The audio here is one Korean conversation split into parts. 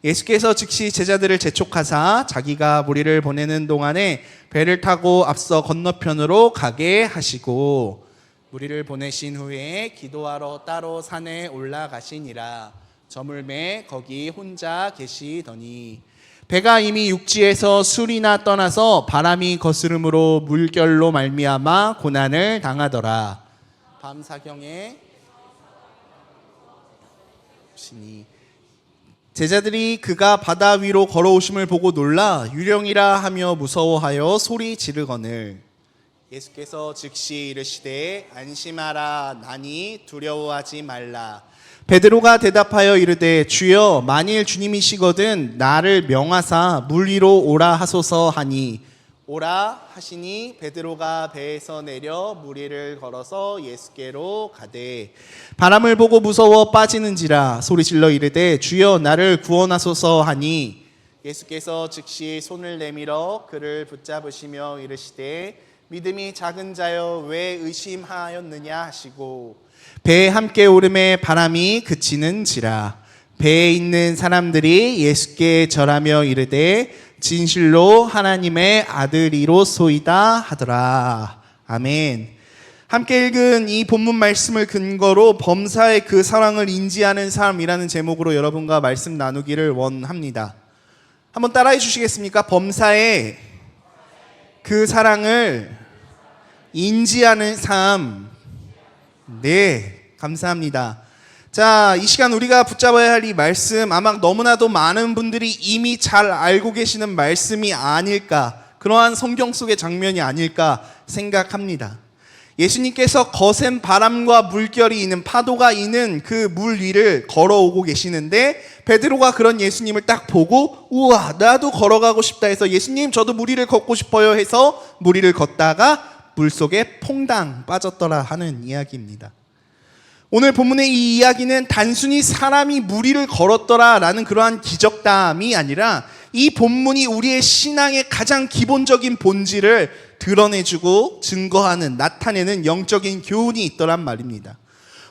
예수께서 즉시 제자들을 재촉하사 자기가 무리를 보내는 동안에 배를 타고 앞서 건너편으로 가게 하시고 무리를 보내신 후에 기도하러 따로 산에 올라가시니라. 저물매 거기 혼자 계시더니 배가 이미 육지에서 술이나 떠나서 바람이 거스름으로 물결로 말미암아 고난을 당하더라. 밤 사경에 제자들이 그가 바다 위로 걸어오심을 보고 놀라 유령이라 하며 무서워하여 소리 지르거늘 예수께서 즉시 이르시되 안심하라 나니 두려워하지 말라. 베드로가 대답하여 이르되 주여 만일 주님이시거든 나를 명하사 물 위로 오라 하소서 하니 오라 하시니 베드로가 배에서 내려 물 위를 걸어서 예수께로 가되 바람을 보고 무서워 빠지는지라 소리질러 이르되 주여 나를 구원하소서 하니 예수께서 즉시 손을 내밀어 그를 붙잡으시며 이르시되 믿음이 작은 자여 왜 의심하였느냐 하시고 배에 함께 오름에 바람이 그치는지라. 배에 있는 사람들이 예수께 절하며 이르되 진실로 하나님의 아들이로소이다 하더라. 아멘. 함께 읽은 이 본문 말씀을 근거로 범사의 그 사랑을 인지하는 삶이라는 제목으로 여러분과 말씀 나누기를 원합니다. 한번 따라해 주시겠습니까? 범사의 그 사랑을 인지하는 삶. 네, 감사합니다. 자, 이 시간 우리가 붙잡아야 할 이 말씀 아마 너무나도 많은 분들이 이미 잘 알고 계시는 말씀이 아닐까, 그러한 성경 속의 장면이 아닐까 생각합니다. 예수님께서 거센 바람과 물결이 있는, 파도가 있는 그 물 위를 걸어오고 계시는데 베드로가 그런 예수님을 딱 보고 우와 나도 걸어가고 싶다 해서 예수님 저도 물 위를 걷고 싶어요 해서 물 위를 걷다가 물속에 퐁당 빠졌더라 하는 이야기입니다. 오늘 본문의 이 이야기는 단순히 사람이 물 위를 걸었더라 라는 그러한 기적담이 아니라 이 본문이 우리의 신앙의 가장 기본적인 본질을 드러내주고 증거하는, 나타내는 영적인 교훈이 있더란 말입니다.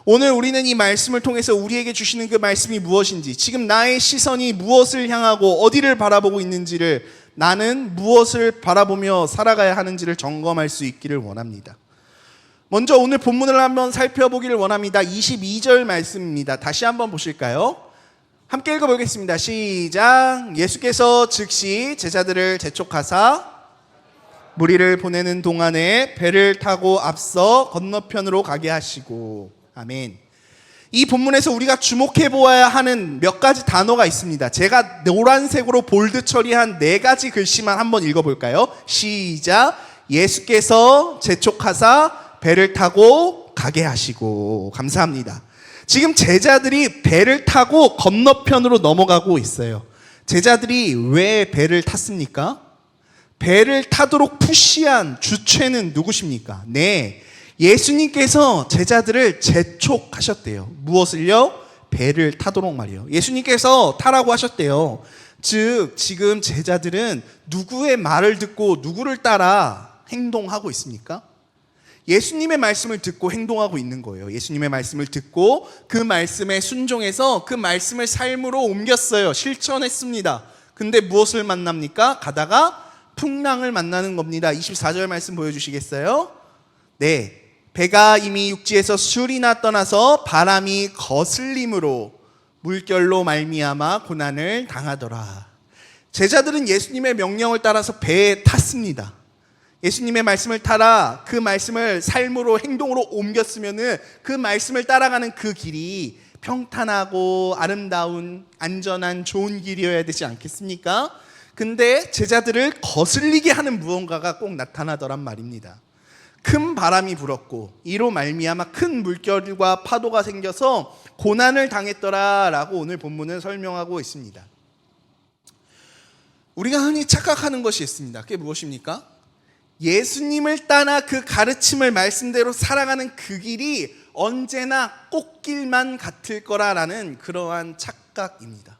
오늘 우리는 이 말씀을 통해서 우리에게 주시는 그 말씀이 무엇인지, 지금 나의 시선이 무엇을 향하고 어디를 바라보고 있는지를, 나는 무엇을 바라보며 살아가야 하는지를 점검할 수 있기를 원합니다. 먼저 오늘 본문을 한번 살펴보기를 원합니다. 22절 말씀입니다. 다시 한번 보실까요? 함께 읽어보겠습니다. 시작. 예수께서 즉시 제자들을 재촉하사 무리를 보내는 동안에 배를 타고 앞서 건너편으로 가게 하시고. 아멘. 이 본문에서 우리가 주목해 보아야 하는 몇 가지 단어가 있습니다. 제가 노란색으로 볼드 처리한 4가지 글씨만 한번 읽어볼까요? 시작. 예수께서 재촉하사 배를 타고 가게 하시고. 감사합니다. 지금 제자들이 배를 타고 건너편으로 넘어가고 있어요. 제자들이 왜 배를 탔습니까? 배를 타도록 푸시한 주체는 누구십니까? 네, 예수님께서 제자들을 재촉하셨대요. 무엇을요? 배를 타도록 말이요. 예수님께서 타라고 하셨대요. 즉 지금 제자들은 누구의 말을 듣고 누구를 따라 행동하고 있습니까? 예수님의 말씀을 듣고 행동하고 있는 거예요. 예수님의 말씀을 듣고 그 말씀에 순종해서 그 말씀을 삶으로 옮겼어요. 실천했습니다. 근데 무엇을 만납니까? 가다가 풍랑을 만나는 겁니다. 24절 말씀 보여주시겠어요? 네, 배가 이미 육지에서 술이나 떠나서 바람이 거슬림으로 물결로 말미암아 고난을 당하더라. 제자들은 예수님의 명령을 따라서 배에 탔습니다. 예수님의 말씀을 따라 그 말씀을 삶으로, 행동으로 옮겼으면은 그 말씀을 따라가는 그 길이 평탄하고 아름다운, 안전한, 좋은 길이어야 되지 않겠습니까? 근데 제자들을 거슬리게 하는 무언가가 꼭 나타나더란 말입니다. 큰 바람이 불었고 이로 말미암아 큰 물결과 파도가 생겨서 고난을 당했더라라고 오늘 본문은 설명하고 있습니다. 우리가 흔히 착각하는 것이 있습니다. 그게 무엇입니까? 예수님을 따라 그 가르침을 말씀대로 살아가는 그 길이 언제나 꽃길만 같을 거라라는 그러한 착각입니다.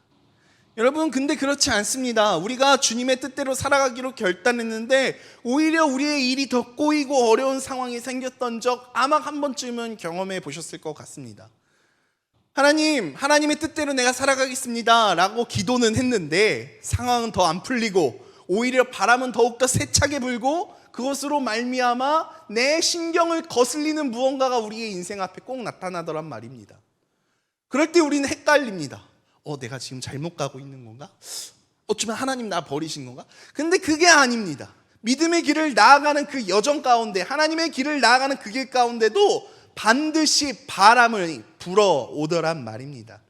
여러분, 근데 그렇지 않습니다. 우리가 주님의 뜻대로 살아가기로 결단했는데 오히려 우리의 일이 더 꼬이고 어려운 상황이 생겼던 적 아마 한 번쯤은 경험해 보셨을 것 같습니다. 하나님, 하나님의 뜻대로 내가 살아가겠습니다 라고 기도는 했는데 상황은 더 안 풀리고 오히려 바람은 더욱더 세차게 불고 그것으로 말미암아 내 신경을 거슬리는 무언가가 우리의 인생 앞에 꼭 나타나더란 말입니다. 그럴 때 우리는 헷갈립니다. 내가 지금 잘못 가고 있는 건가? 어쩌면 하나님 나 버리신 건가? 근데 그게 아닙니다. 믿음의 길을 나아가는 그 여정 가운데, 하나님의 길을 나아가는 그 길 가운데도 반드시 바람을 불어오더란 말입니다.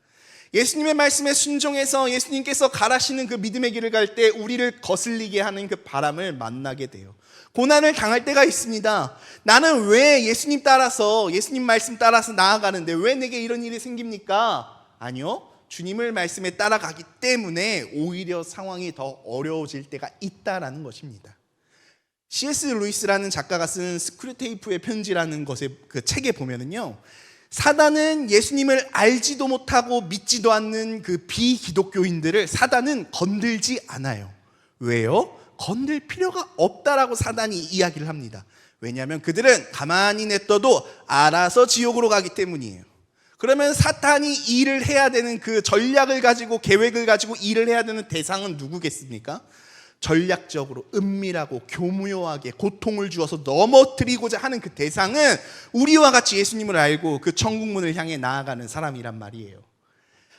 예수님의 말씀에 순종해서 예수님께서 가라시는 그 믿음의 길을 갈 때 우리를 거슬리게 하는 그 바람을 만나게 돼요. 고난을 당할 때가 있습니다. 나는 왜 예수님 따라서, 예수님 말씀 따라서 나아가는데 왜 내게 이런 일이 생깁니까? 아니요, 주님을 말씀에 따라가기 때문에 오히려 상황이 더 어려워질 때가 있다라는 것입니다. C.S. 루이스라는 작가가 쓴 스크류테이프의 편지라는 것의 그 책에 보면은요, 사단은 예수님을 알지도 못하고 믿지도 않는 그 비기독교인들을 사단은 건들지 않아요. 왜요? 건들 필요가 없다라고 사단이 이야기를 합니다. 왜냐하면 그들은 가만히 냅둬도 알아서 지옥으로 가기 때문이에요. 그러면 사탄이 일을 해야 되는 그 전략을 가지고 계획을 가지고 일을 해야 되는 대상은 누구겠습니까? 전략적으로 은밀하고 교묘하게 고통을 주어서 넘어뜨리고자 하는 그 대상은 우리와 같이 예수님을 알고 그 천국문을 향해 나아가는 사람이란 말이에요.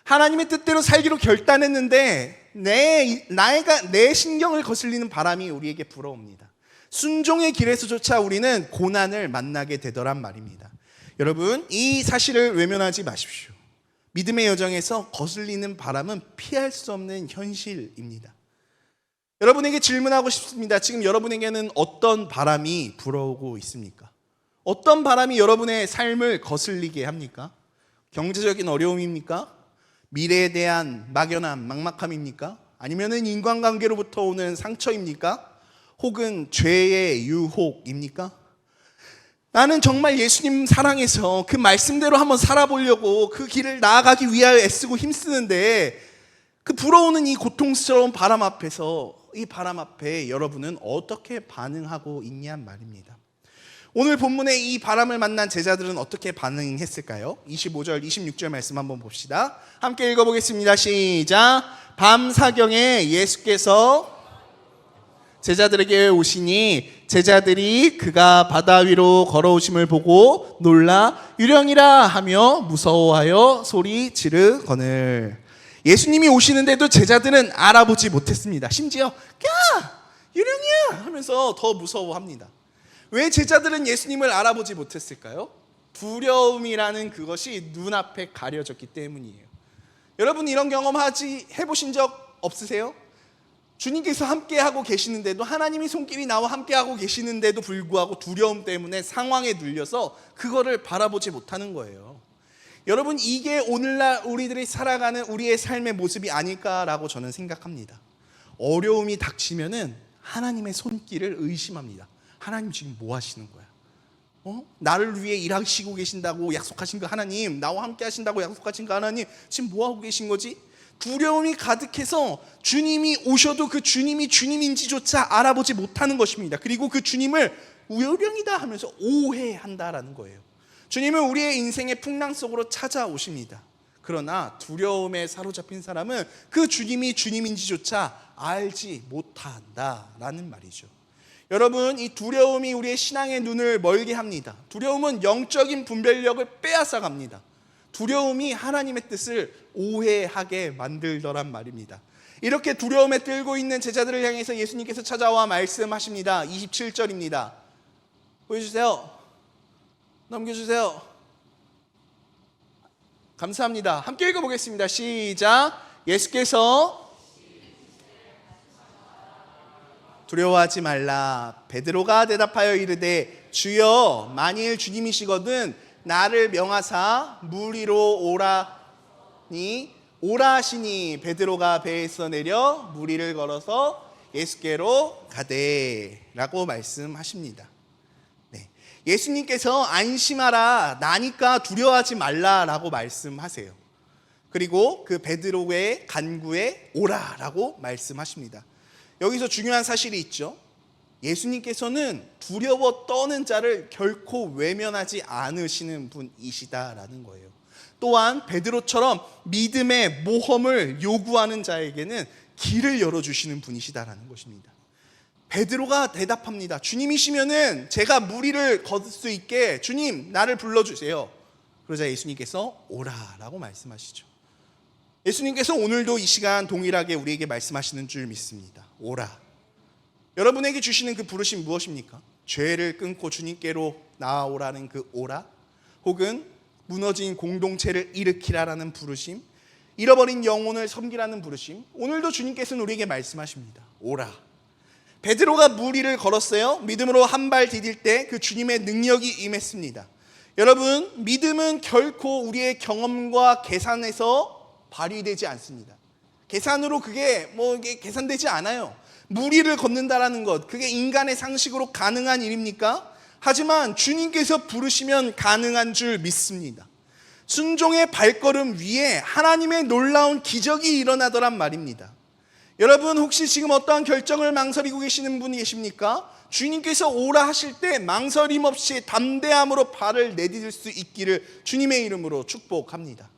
하나님의 뜻대로 살기로 결단했는데 내 신경을 거슬리는 바람이 우리에게 불어옵니다. 순종의 길에서조차 우리는 고난을 만나게 되더란 말입니다. 여러분, 이 사실을 외면하지 마십시오. 믿음의 여정에서 거슬리는 바람은 피할 수 없는 현실입니다. 여러분에게 질문하고 싶습니다. 지금 여러분에게는 어떤 바람이 불어오고 있습니까? 어떤 바람이 여러분의 삶을 거슬리게 합니까? 경제적인 어려움입니까? 미래에 대한 막연함, 막막함입니까? 아니면은 인간관계로부터 오는 상처입니까? 혹은 죄의 유혹입니까? 나는 정말 예수님 사랑해서 그 말씀대로 한번 살아보려고 그 길을 나아가기 위하여 애쓰고 힘쓰는데 그 불어오는 이 고통스러운 바람 앞에서, 이 바람 앞에 여러분은 어떻게 반응하고 있냔 말입니다. 오늘 본문에 이 바람을 만난 제자들은 어떻게 반응했을까요? 25절, 26절 말씀 한번 봅시다. 함께 읽어보겠습니다. 시작. 밤사경에 예수께서 제자들에게 오시니 제자들이 그가 바다 위로 걸어오심을 보고 놀라 유령이라 하며 무서워하여 소리 지르거늘. 예수님이 오시는데도 제자들은 알아보지 못했습니다. 심지어 야 유령이야 하면서 더 무서워합니다. 왜 제자들은 예수님을 알아보지 못했을까요? 두려움이라는 그것이 눈앞에 가려졌기 때문이에요. 여러분, 이런 경험 해보신 적 없으세요? 주님께서 함께하고 계시는데도, 하나님이 손길이 나와 함께하고 계시는데도 불구하고 두려움 때문에 상황에 눌려서 그거를 바라보지 못하는 거예요. 여러분, 이게 오늘날 우리들이 살아가는 우리의 삶의 모습이 아닐까라고 저는 생각합니다. 어려움이 닥치면은 하나님의 손길을 의심합니다. 하나님 지금 뭐 하시는 거야? 나를 위해 일하시고 계신다고 약속하신 거 하나님, 나와 함께 하신다고 약속하신 거 하나님, 지금 뭐 하고 계신 거지? 두려움이 가득해서 주님이 오셔도 그 주님이 주님인지조차 알아보지 못하는 것입니다. 그리고 그 주님을 우연이다 하면서 오해한다라는 거예요. 주님은 우리의 인생의 풍랑 속으로 찾아오십니다. 그러나 두려움에 사로잡힌 사람은 그 주님이 주님인지조차 알지 못한다라는 말이죠. 여러분, 이 두려움이 우리의 신앙의 눈을 멀게 합니다. 두려움은 영적인 분별력을 빼앗아 갑니다. 두려움이 하나님의 뜻을 오해하게 만들더란 말입니다. 이렇게 두려움에 떨고 있는 제자들을 향해서 예수님께서 찾아와 말씀하십니다. 27절입니다. 보여주세요. 넘겨주세요. 감사합니다. 함께 읽어보겠습니다. 시작. 예수께서 두려워하지 말라. 베드로가 대답하여 이르되 주여, 만일 주님이시거든 나를 명하사 물 위로 오라니 오라 하시니 베드로가 배에서 내려 물 위를 걸어서 예수께로 가되 라고 말씀하십니다. 네. 예수님께서 안심하라, 나니까 두려워하지 말라라고 말씀하세요. 그리고 그 베드로의 간구에 오라라고 말씀하십니다. 여기서 중요한 사실이 있죠. 예수님께서는 두려워 떠는 자를 결코 외면하지 않으시는 분이시다라는 거예요. 또한 베드로처럼 믿음의 모험을 요구하는 자에게는 길을 열어주시는 분이시다라는 것입니다. 베드로가 대답합니다. 주님이시면은 제가 무리를 걷을 수 있게 주님 나를 불러주세요. 그러자 예수님께서 오라라고 말씀하시죠. 예수님께서 오늘도 이 시간 동일하게 우리에게 말씀하시는 줄 믿습니다. 오라. 여러분에게 주시는 그 부르심 무엇입니까? 죄를 끊고 주님께로 나아오라는 그 오라, 혹은 무너진 공동체를 일으키라라는 부르심, 잃어버린 영혼을 섬기라는 부르심, 오늘도 주님께서는 우리에게 말씀하십니다. 오라. 베드로가 무리를 걸었어요. 믿음으로 한 발 디딜 때 그 주님의 능력이 임했습니다. 여러분, 믿음은 결코 우리의 경험과 계산에서 발휘되지 않습니다. 계산으로 그게 이게 계산되지 않아요. 무리를 걷는다라는 것, 그게 인간의 상식으로 가능한 일입니까? 하지만 주님께서 부르시면 가능한 줄 믿습니다. 순종의 발걸음 위에 하나님의 놀라운 기적이 일어나더란 말입니다. 여러분, 혹시 지금 어떠한 결정을 망설이고 계시는 분이 계십니까? 주님께서 오라 하실 때 망설임 없이 담대함으로 발을 내디딜 수 있기를 주님의 이름으로 축복합니다.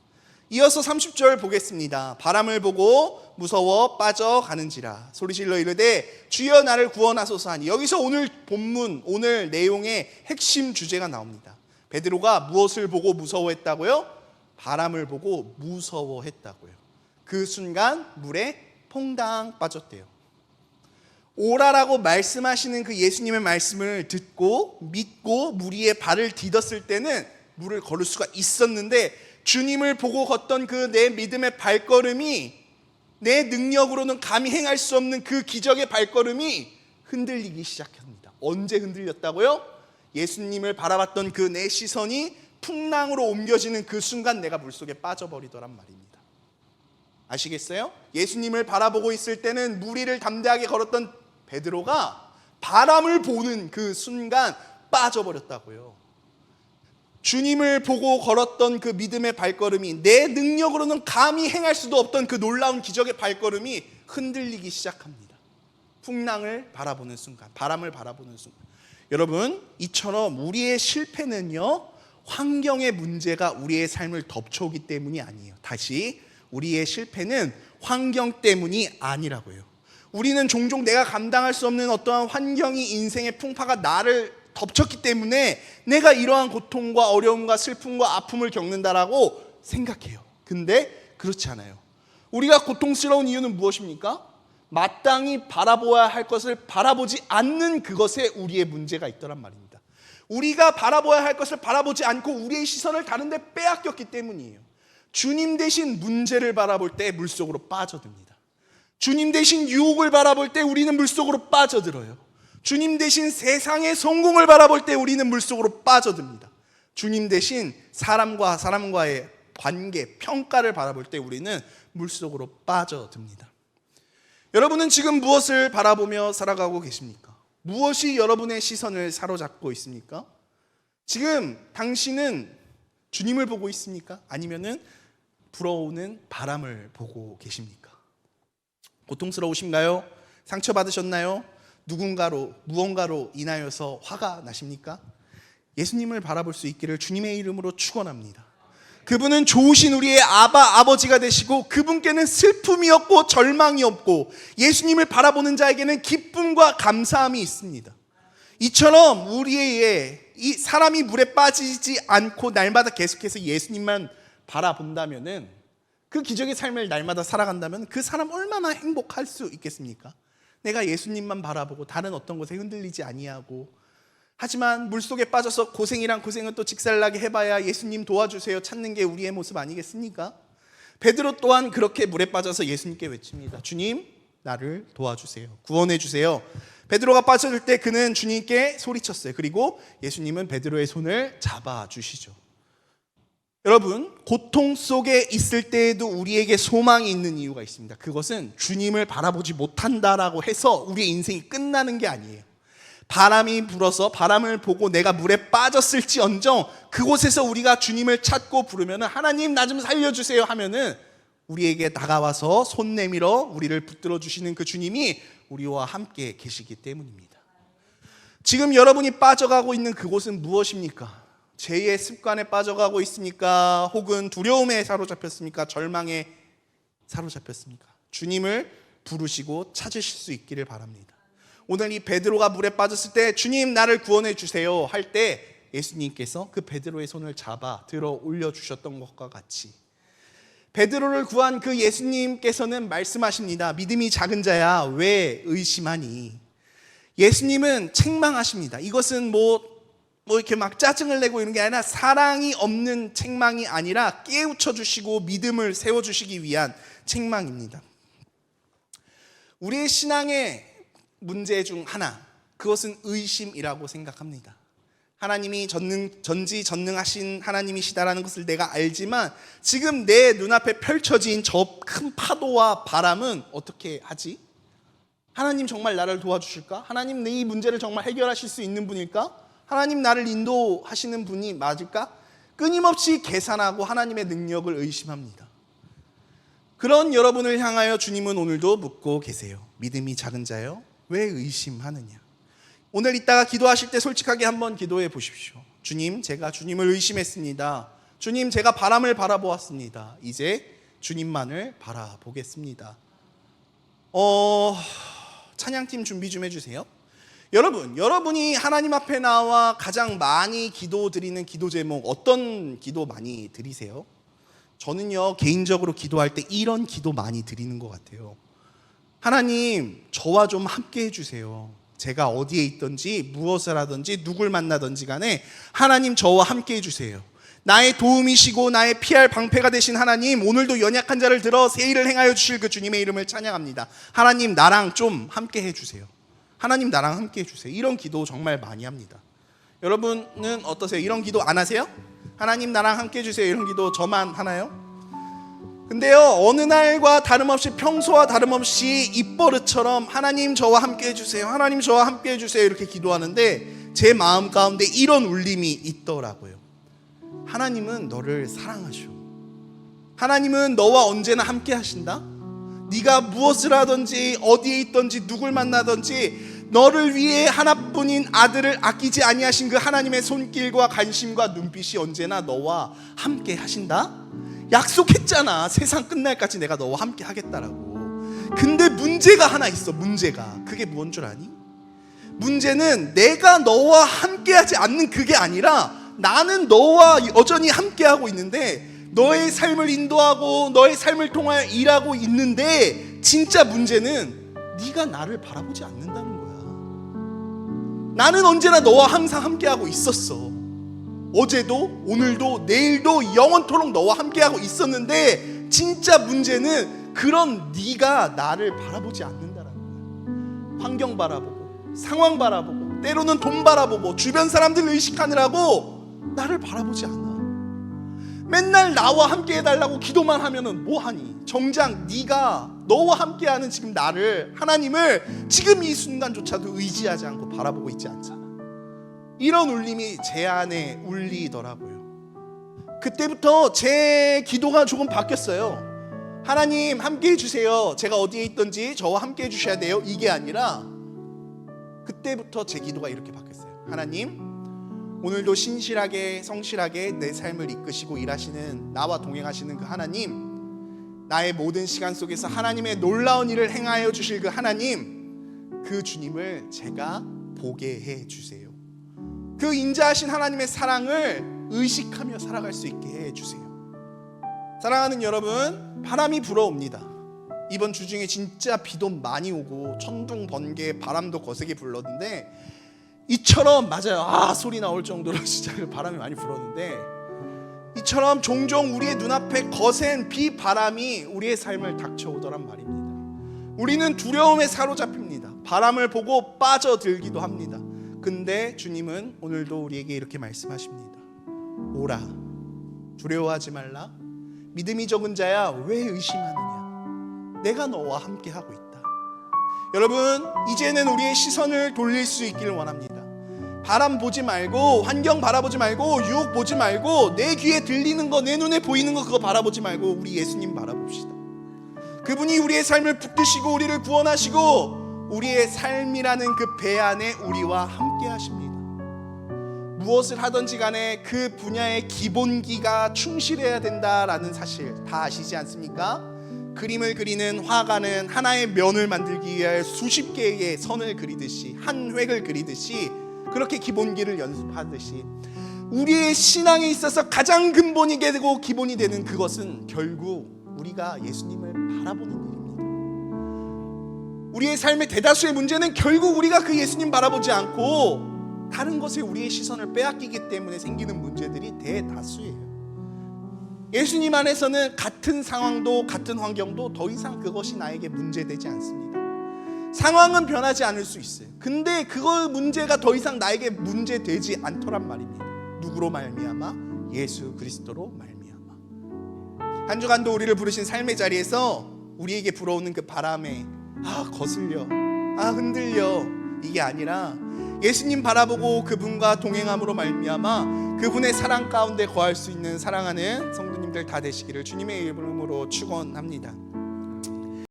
이어서 30절 보겠습니다. 바람을 보고 무서워 빠져가는지라 소리질러 이르되 주여 나를 구원하소서 하니, 여기서 오늘 본문, 오늘 내용의 핵심 주제가 나옵니다. 베드로가 무엇을 보고 무서워했다고요? 바람을 보고 무서워했다고요. 그 순간 물에 퐁당 빠졌대요. 오라라고 말씀하시는 그 예수님의 말씀을 듣고 믿고 물 위에 발을 디뎠을 때는 물을 걸을 수가 있었는데, 주님을 보고 걷던 그 내 믿음의 발걸음이, 내 능력으로는 감히 행할 수 없는 그 기적의 발걸음이 흔들리기 시작합니다. 언제 흔들렸다고요? 예수님을 바라봤던 그 내 시선이 풍랑으로 옮겨지는 그 순간 내가 물속에 빠져버리더란 말입니다. 아시겠어요? 예수님을 바라보고 있을 때는 물 위를 담대하게 걸었던 베드로가 바람을 보는 그 순간 빠져버렸다고요. 주님을 보고 걸었던 그 믿음의 발걸음이, 내 능력으로는 감히 행할 수도 없던 그 놀라운 기적의 발걸음이 흔들리기 시작합니다. 풍랑을 바라보는 순간, 바람을 바라보는 순간. 여러분, 이처럼 우리의 실패는요, 환경의 문제가 우리의 삶을 덮쳐오기 때문이 아니에요. 다시, 우리의 실패는 환경 때문이 아니라고요. 우리는 종종 내가 감당할 수 없는 어떠한 환경이, 인생의 풍파가 나를 덮쳤기 때문에 내가 이러한 고통과 어려움과 슬픔과 아픔을 겪는다라고 생각해요. 근데 그렇지 않아요. 우리가 고통스러운 이유는 무엇입니까? 마땅히 바라보아야 할 것을 바라보지 않는 그것에 우리의 문제가 있더란 말입니다. 우리가 바라보아야 할 것을 바라보지 않고 우리의 시선을 다른 데 빼앗겼기 때문이에요. 주님 대신 문제를 바라볼 때 물속으로 빠져듭니다. 주님 대신 유혹을 바라볼 때 우리는 물속으로 빠져들어요. 주님 대신 세상의 성공을 바라볼 때 우리는 물속으로 빠져듭니다. 주님 대신 사람과 사람과의 관계, 평가를 바라볼 때 우리는 물속으로 빠져듭니다. 여러분은 지금 무엇을 바라보며 살아가고 계십니까? 무엇이 여러분의 시선을 사로잡고 있습니까? 지금 당신은 주님을 보고 있습니까? 아니면은 불어오는 바람을 보고 계십니까? 고통스러우신가요? 상처받으셨나요? 누군가로, 무언가로 인하여서 화가 나십니까? 예수님을 바라볼 수 있기를 주님의 이름으로 축원합니다. 그분은 좋으신 우리의 아버지가 되시고, 그분께는 슬픔이 없고 절망이 없고, 예수님을 바라보는 자에게는 기쁨과 감사함이 있습니다. 이처럼 우리의 이 사람이 물에 빠지지 않고 날마다 계속해서 예수님만 바라본다면은, 그 기적의 삶을 날마다 살아간다면 그 사람 얼마나 행복할 수 있겠습니까? 내가 예수님만 바라보고 다른 어떤 것에 흔들리지 아니하고, 하지만 물속에 빠져서 고생이란 고생은 또 직살나게 해봐야 예수님 도와주세요 찾는 게 우리의 모습 아니겠습니까? 베드로 또한 그렇게 물에 빠져서 예수님께 외칩니다. 주님, 나를 도와주세요. 구원해 주세요. 베드로가 빠져들 때 그는 주님께 소리쳤어요. 그리고 예수님은 베드로의 손을 잡아주시죠. 여러분, 고통 속에 있을 때에도 우리에게 소망이 있는 이유가 있습니다. 그것은 주님을 바라보지 못한다라고 해서 우리의 인생이 끝나는 게 아니에요. 바람이 불어서 바람을 보고 내가 물에 빠졌을지언정 그곳에서 우리가 주님을 찾고 부르면, 하나님 나 좀 살려주세요 하면은 우리에게 다가와서 손 내밀어 우리를 붙들어 주시는 그 주님이 우리와 함께 계시기 때문입니다. 지금 여러분이 빠져가고 있는 그곳은 무엇입니까? 죄의 습관에 빠져가고 있습니까? 혹은 두려움에 사로잡혔습니까? 절망에 사로잡혔습니까? 주님을 부르시고 찾으실 수 있기를 바랍니다. 오늘 이 베드로가 물에 빠졌을 때 주님 나를 구원해 주세요 할 때 예수님께서 그 베드로의 손을 잡아 들어 올려주셨던 것과 같이 베드로를 구한 그 예수님께서는 말씀하십니다. 믿음이 작은 자야 왜 의심하니? 예수님은 책망하십니다. 이것은 뭐 이렇게 막 짜증을 내고 이런 게 아니라 사랑이 없는 책망이 아니라 깨우쳐 주시고 믿음을 세워 주시기 위한 책망입니다. 우리의 신앙의 문제 중 하나, 그것은 의심이라고 생각합니다. 하나님이 전지전능하신 하나님이시다라는 것을 내가 알지만 지금 내 눈앞에 펼쳐진 저 큰 파도와 바람은 어떻게 하지? 하나님 정말 나를 도와주실까? 하나님 이 문제를 정말 해결하실 수 있는 분일까? 하나님 나를 인도하시는 분이 맞을까? 끊임없이 계산하고 하나님의 능력을 의심합니다. 그런 여러분을 향하여 주님은 오늘도 묻고 계세요. 믿음이 작은 자여 왜 의심하느냐? 오늘 이따가 기도하실 때 솔직하게 한번 기도해 보십시오. 주님, 제가 주님을 의심했습니다. 주님, 제가 바람을 바라보았습니다. 이제 주님만을 바라보겠습니다. 찬양팀 준비 좀 해주세요. 여러분이 하나님 앞에 나와 가장 많이 기도드리는 기도 제목 어떤 기도 많이 드리세요? 저는요 개인적으로 기도할 때 이런 기도 많이 드리는 것 같아요. 하나님, 저와 좀 함께 해주세요. 제가 어디에 있든지 무엇을 하든지 누굴 만나든지 간에 하나님 저와 함께 해주세요. 나의 도움이시고 나의 피할 방패가 되신 하나님, 오늘도 연약한 자를 들어 새 일을 행하여 주실 그 주님의 이름을 찬양합니다. 하나님 나랑 좀 함께 해주세요. 하나님 나랑 함께 해주세요. 이런 기도 정말 많이 합니다. 여러분은 어떠세요? 이런 기도 안 하세요? 하나님 나랑 함께 해주세요 이런 기도 저만 하나요? 근데요 어느 날과 다름없이 평소와 다름없이 입버릇처럼 하나님 저와 함께 해주세요, 하나님 저와 함께 해주세요 이렇게 기도하는데 제 마음 가운데 이런 울림이 있더라고요. 하나님은 너를 사랑하셔. 하나님은 너와 언제나 함께 하신다. 네가 무엇을 하든지 어디에 있든지 누굴 만나든지 너를 위해 하나뿐인 아들을 아끼지 아니하신 그 하나님의 손길과 관심과 눈빛이 언제나 너와 함께 하신다. 약속했잖아. 세상 끝날까지 내가 너와 함께 하겠다라고. 근데 문제가 하나 있어. 문제가 그게 뭔 줄 아니? 문제는 내가 너와 함께하지 않는 그게 아니라 나는 너와 여전히 함께하고 있는데 너의 삶을 인도하고 너의 삶을 통하여 일하고 있는데 진짜 문제는 네가 나를 바라보지 않는다는 거야. 나는 언제나 너와 항상 함께하고 있었어. 어제도 오늘도 내일도 영원토록 너와 함께하고 있었는데 진짜 문제는 그런 네가 나를 바라보지 않는다라는 거야. 환경 바라보고 상황 바라보고 때로는 돈 바라보고 주변 사람들 의식하느라고 나를 바라보지 않아. 맨날 나와 함께 해달라고 기도만 하면은 뭐하니? 정작 네가 너와 함께하는 지금 나를, 하나님을 지금 이 순간조차도 의지하지 않고 바라보고 있지 않잖아. 이런 울림이 제 안에 울리더라고요. 그때부터 제 기도가 조금 바뀌었어요. 하나님 함께 해주세요. 제가 어디에 있든지 저와 함께 해주셔야 돼요. 이게 아니라 그때부터 제 기도가 이렇게 바뀌었어요. 하나님, 오늘도 신실하게 성실하게 내 삶을 이끄시고 일하시는 나와 동행하시는 그 하나님, 나의 모든 시간 속에서 하나님의 놀라운 일을 행하여 주실 그 하나님, 그 주님을 제가 보게 해주세요. 그 인자하신 하나님의 사랑을 의식하며 살아갈 수 있게 해주세요. 사랑하는 여러분, 바람이 불어옵니다. 이번 주 중에 진짜 비도 많이 오고 천둥 번개 바람도 거세게 불렀는데 이처럼, 맞아요, 소리 나올 정도로 진짜 바람이 많이 불었는데 이처럼 종종 우리의 눈앞에 거센 비 바람이 우리의 삶을 닥쳐오더란 말입니다. 우리는 두려움에 사로잡힙니다. 바람을 보고 빠져들기도 합니다. 근데 주님은 오늘도 우리에게 이렇게 말씀하십니다. 오라, 두려워하지 말라. 믿음이 적은 자야 왜 의심하느냐? 내가 너와 함께 하고 있다. 여러분, 이제는 우리의 시선을 돌릴 수 있기를 원합니다. 바람 보지 말고, 환경 바라보지 말고, 유혹 보지 말고, 내 귀에 들리는 거, 내 눈에 보이는 거 그거 바라보지 말고 우리 예수님 바라봅시다. 그분이 우리의 삶을 붙드시고 우리를 구원하시고 우리의 삶이라는 그 배 안에 우리와 함께 하십니다. 무엇을 하든지 간에 그 분야의 기본기가 충실해야 된다라는 사실 다 아시지 않습니까? 그림을 그리는 화가는 하나의 면을 만들기 위해 수십 개의 선을 그리듯이, 한 획을 그리듯이, 그렇게 기본기를 연습하듯이 우리의 신앙에 있어서 가장 근본이게 되고 기본이 되는 그것은 결국 우리가 예수님을 바라보는 일입니다. 우리의 삶의 대다수의 문제는 결국 우리가 그 예수님 바라보지 않고 다른 것에 우리의 시선을 빼앗기기 때문에 생기는 문제들이 대다수예요. 예수님 안에서는 같은 상황도 같은 환경도 더 이상 그것이 나에게 문제되지 않습니다. 상황은 변하지 않을 수 있어요. 근데 그거 문제가 더 이상 나에게 문제되지 않더란 말입니다. 누구로 말미암아? 예수 그리스도로 말미암아. 한 주간도 우리를 부르신 삶의 자리에서 우리에게 불어오는 그 바람에 거슬려, 흔들려, 이게 아니라 예수님 바라보고 그분과 동행함으로 말미암아 그분의 사랑 가운데 거할 수 있는 사랑하는 성도님들 다 되시기를 주님의 이름으로 축원합니다.